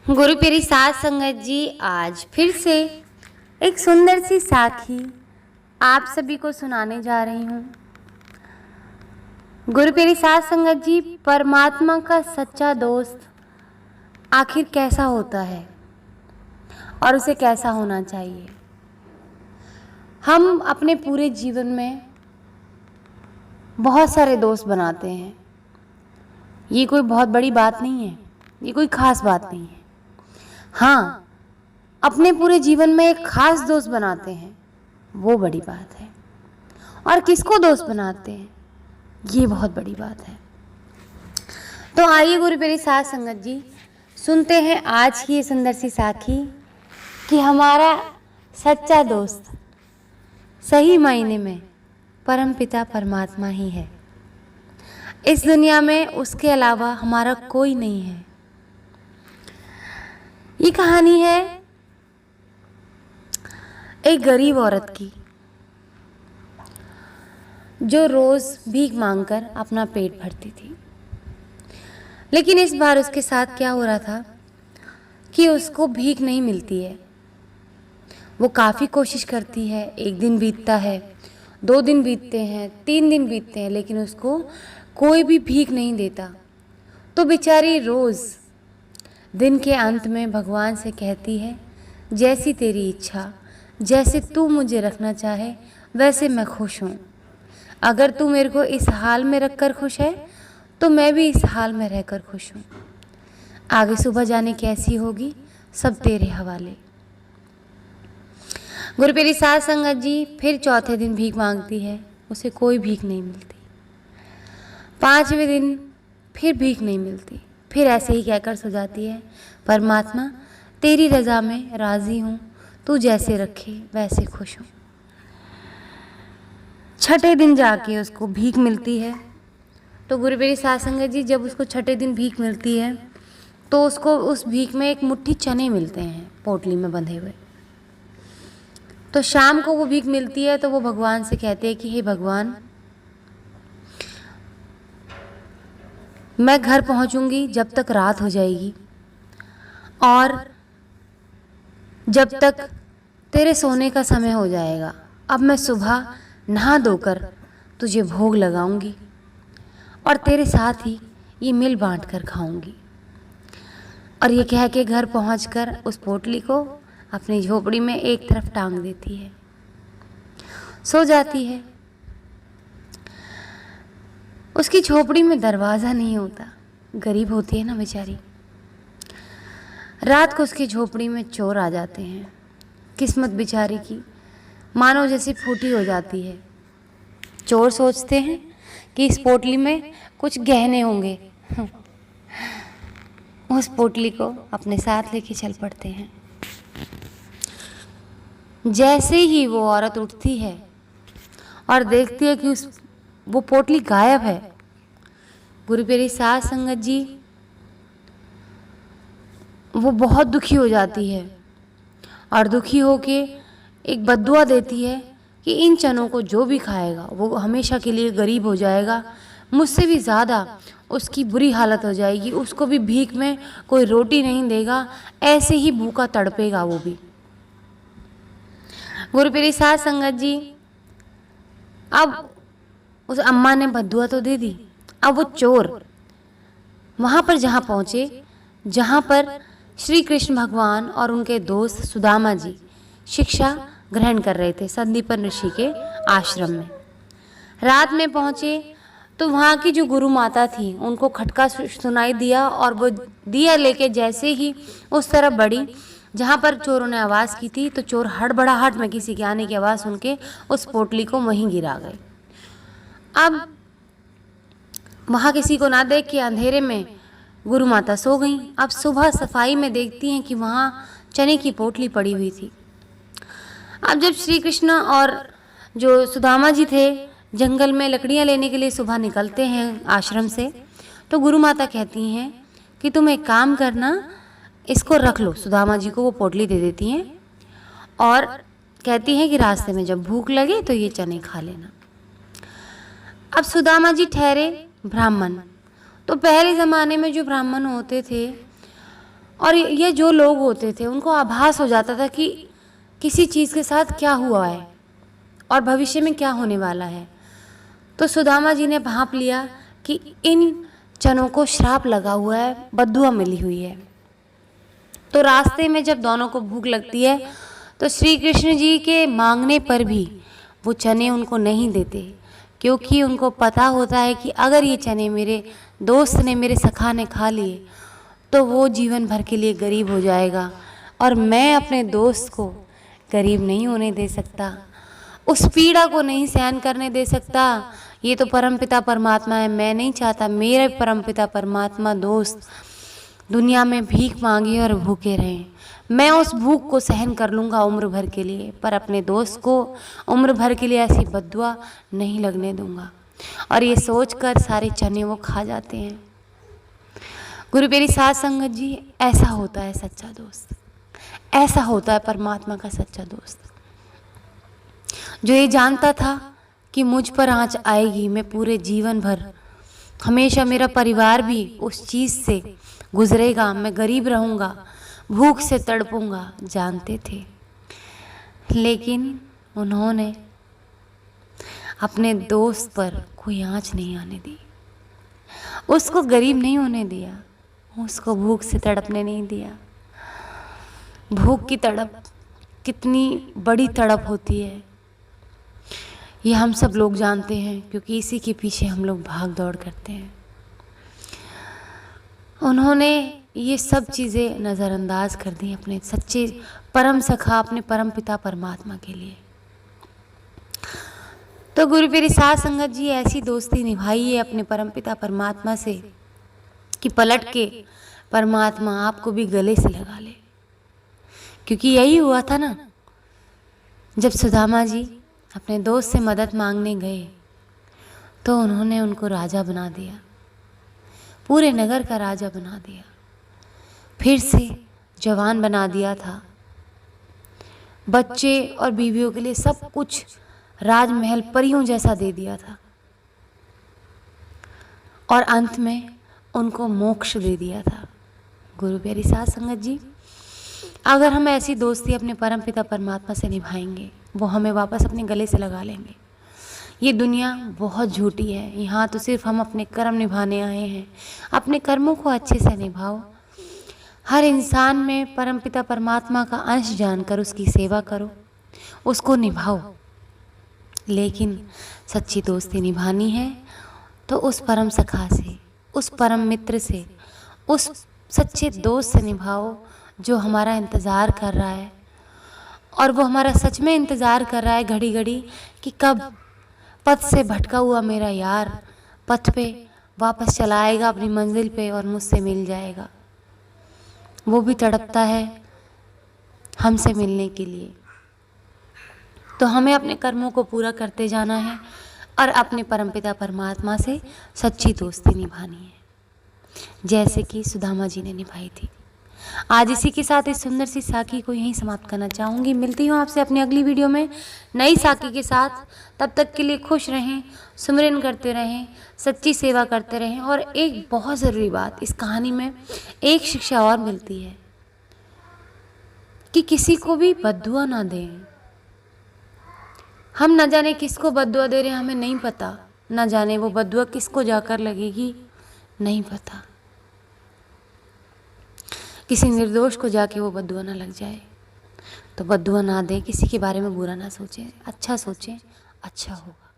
गुरु प्यारी साध संगत जी, आज फिर से एक सुंदर सी साखी आप सभी को सुनाने जा रही हूँ। गुरु प्यारी साध संगत जी, परमात्मा का सच्चा दोस्त आखिर कैसा होता है और उसे कैसा होना चाहिए। हम अपने पूरे जीवन में बहुत सारे दोस्त बनाते हैं। ये कोई बहुत बड़ी बात नहीं है, ये कोई खास बात नहीं है। हाँ, अपने पूरे जीवन में एक खास दोस्त बनाते हैं, वो बड़ी बात है। और किसको दोस्त बनाते हैं, ये बहुत बड़ी बात है। तो आइए गुरु प्यारी साध संगत जी, सुनते हैं आज की ये सुंदर सी साखी कि हमारा सच्चा दोस्त सही मायने में परमपिता परमात्मा ही है। इस दुनिया में उसके अलावा हमारा कोई नहीं है। ये कहानी है एक गरीब औरत की, जो रोज भीख मांगकर अपना पेट भरती थी। लेकिन इस बार उसके साथ क्या हो रहा था कि उसको भीख नहीं मिलती है। वो काफ़ी कोशिश करती है, एक दिन बीतता है, 2 दिन बीतते हैं, 3 दिन बीतते हैं, लेकिन उसको कोई भी भीख नहीं देता। तो बेचारी रोज़ दिन के अंत में भगवान से कहती है, जैसी तेरी इच्छा, जैसे तू मुझे रखना चाहे वैसे मैं खुश हूँ। अगर तू मेरे को इस हाल में रखकर खुश है तो मैं भी इस हाल में रहकर खुश हूँ। आगे सुबह जाने कैसी होगी, सब तेरे हवाले। गुरु प्यारी साध संगत जी फिर चौथे दिन भीख मांगती है, उसे कोई भीख नहीं मिलती। 5वें दिन फिर भीख नहीं मिलती, फिर ऐसे ही कहकर सो जाती है, परमात्मा तेरी रज़ा में राज़ी हूँ, तू जैसे रखे वैसे खुश हूँ। 6ठे दिन जाके उसको भीख मिलती है। तो गुरु प्यारी साध संगत जी, जब उसको 6ठे दिन भीख मिलती है तो उसको उस भीख में एक मुट्ठी चने मिलते हैं पोटली में बंधे हुए। तो शाम को वो भीख मिलती है तो वो भगवान से कहते हैं कि हे भगवान, मैं घर पहुंचूंगी जब तक रात हो जाएगी, और जब तक तेरे सोने का समय हो जाएगा, अब मैं सुबह नहा धोकर तुझे भोग लगाऊंगी और तेरे साथ ही ये मिल बांट कर खाऊंगी। और ये कह के घर पहुंचकर उस पोटली को अपनी झोपड़ी में एक तरफ टांग देती है, सो जाती है। उसकी झोपड़ी में दरवाज़ा नहीं होता, गरीब होती है ना बेचारी। रात को उसकी झोपड़ी में चोर आ जाते हैं। किस्मत बेचारी की मानो जैसी फूटी हो जाती है। चोर सोचते हैं कि इस पोटली में कुछ गहने होंगे, उस पोटली को अपने साथ लेके चल पड़ते हैं। जैसे ही वो औरत उठती है और देखती है कि वो पोटली गायब है, गुरु प्यारी साध संगत जी वो बहुत दुखी हो जाती है और दुखी होके एक बद्दुआ देती है कि इन चनों को जो भी खाएगा वो हमेशा के लिए गरीब हो जाएगा, मुझसे भी ज़्यादा उसकी बुरी हालत हो जाएगी, उसको भी भीख में कोई रोटी नहीं देगा, ऐसे ही भूखा तड़पेगा वो भी। गुरु प्यारी साध संगत जी, अब उस अम्मा ने बद्दुआ तो दे दी। अब वो चोर वहाँ पर जहाँ पहुँचे, जहाँ पर श्री कृष्ण भगवान और उनके दोस्त सुदामा जी शिक्षा ग्रहण कर रहे थे संदीपन ऋषि के आश्रम में। रात में पहुँचे तो वहाँ की जो गुरु माता थी उनको खटका सुनाई दिया, और वो दिया लेके जैसे ही उस तरफ बढ़ी जहाँ पर चोरों ने आवाज़ की थी, तो चोर हड़बड़ाहट में किसी के आने की आवाज़ सुन के उस पोटली को वहीं गिरा गए। अब वहाँ किसी को ना देख के अंधेरे में गुरु माता सो गई। अब सुबह सफाई में देखती हैं कि वहाँ चने की पोटली पड़ी हुई थी। अब जब श्री कृष्ण और जो सुदामा जी थे जंगल में लकड़ियाँ लेने के लिए सुबह निकलते हैं आश्रम से, तो गुरु माता कहती हैं कि तुम एक काम करना, इसको रख लो। सुदामा जी को वो पोटली दे देती हैं और कहती हैं कि रास्ते में जब भूख लगे तो ये चने खा लेना। अब सुदामा जी ठहरे ब्राह्मण। तो पहले ज़माने में जो ब्राह्मण होते थे और ये जो लोग होते थे उनको आभास हो जाता था कि किसी चीज़ के साथ क्या हुआ है और भविष्य में क्या होने वाला है। तो सुदामा जी ने भांप लिया कि इन चनों को श्राप लगा हुआ है, बद्दुआ मिली हुई है। तो रास्ते में जब दोनों को भूख लगती है तो श्री कृष्ण जी के मांगने पर भी वो चने उनको नहीं देते, क्योंकि उनको पता होता है कि अगर ये चने मेरे दोस्त ने, मेरे सखा ने खा लिए तो वो जीवन भर के लिए गरीब हो जाएगा और मैं अपने दोस्त को गरीब नहीं होने दे सकता, उस पीड़ा को नहीं सहन करने दे सकता। ये तो परमपिता परमात्मा है, मैं नहीं चाहता मेरे परमपिता परमात्मा दोस्त दुनिया में भीख मांगे और भूखे रहें। मैं उस भूख को सहन कर लूँगा उम्र भर के लिए, पर अपने दोस्त को उम्र भर के लिए ऐसी बद्दुआ नहीं लगने दूंगा। और ये सोचकर सारे चने वो खा जाते हैं। गुरु मेरी साथ संगत जी, ऐसा होता है सच्चा दोस्त, ऐसा होता है परमात्मा का सच्चा दोस्त, जो ये जानता था कि मुझ पर आँच आएगी, मैं पूरे जीवन भर हमेशा मेरा परिवार भी उस चीज़ से गुजरेगा, मैं गरीब रहूँगा, भूख से तड़पूंगा, जानते थे। लेकिन उन्होंने अपने दोस्त पर कोई आँच नहीं आने दी, उसको गरीब नहीं होने दिया, उसको भूख से तड़पने नहीं दिया। भूख की तड़प कितनी बड़ी तड़प होती है ये हम सब लोग जानते हैं, क्योंकि इसी के पीछे हम लोग भाग दौड़ करते हैं। उन्होंने ये सब चीज़ें नज़रअंदाज कर दी अपने सच्चे परम सखा, अपने परम पिता परमात्मा के लिए। तो गुरु मेरी साथ संगत जी, ऐसी दोस्ती निभाई है अपने परम पिता परमात्मा से कि पलट के परमात्मा आपको भी गले से लगा ले। क्योंकि यही हुआ था ना, जब सुदामा जी अपने दोस्त से मदद मांगने गए तो उन्होंने उनको राजा बना दिया, पूरे नगर का राजा बना दिया, फिर से जवान बना दिया था, बच्चे और बीवियों के लिए सब कुछ राजमहल परियों जैसा दे दिया था, और अंत में उनको मोक्ष दे दिया था। गुरु प्यारी साथ संगत जी, अगर हम ऐसी दोस्ती अपने परम पिता परमात्मा से निभाएंगे, वो हमें वापस अपने गले से लगा लेंगे। ये दुनिया बहुत झूठी है, यहाँ तो सिर्फ हम अपने कर्म निभाने आए हैं। अपने कर्मों को अच्छे से निभाओ, हर इंसान में परमपिता परमात्मा का अंश जानकर उसकी सेवा करो, उसको निभाओ। लेकिन सच्ची दोस्ती निभानी है तो उस परम सखा से, उस परम मित्र से, उस सच्चे दोस्त से निभाओ जो हमारा इंतज़ार कर रहा है, और वो हमारा सच में इंतज़ार कर रहा है घड़ी घड़ी कि कब पथ से भटका हुआ मेरा यार पथ पे वापस चला आएगा अपनी मंजिल पे और मुझसे मिल जाएगा। वो भी तड़पता है हमसे मिलने के लिए। तो हमें अपने कर्मों को पूरा करते जाना है और अपने परमपिता परमात्मा से सच्ची दोस्ती निभानी है, जैसे कि सुदामा जी ने निभाई थी। आज इसी के साथ इस सुंदर सी साखी को यहीं समाप्त करना चाहूँगी। मिलती हूँ आपसे अपनी अगली वीडियो में नई साखी के साथ। तब तक के लिए खुश रहें, सुमिरन करते रहें, सच्ची सेवा करते रहें। और एक बहुत ज़रूरी बात, इस कहानी में एक शिक्षा और मिलती है कि किसी को भी बद्दुआ ना दें। हम न जाने किसको बद्दुआ दे रहे हैं, हमें नहीं पता, न जाने वो बद्दुआ किसको जाकर लगेगी, नहीं पता। किसी निर्दोष को जाके वो बद्दुआ ना लग जाए, तो बद्दुआ ना दें, किसी के बारे में बुरा ना सोचें, अच्छा सोचें, अच्छा होगा।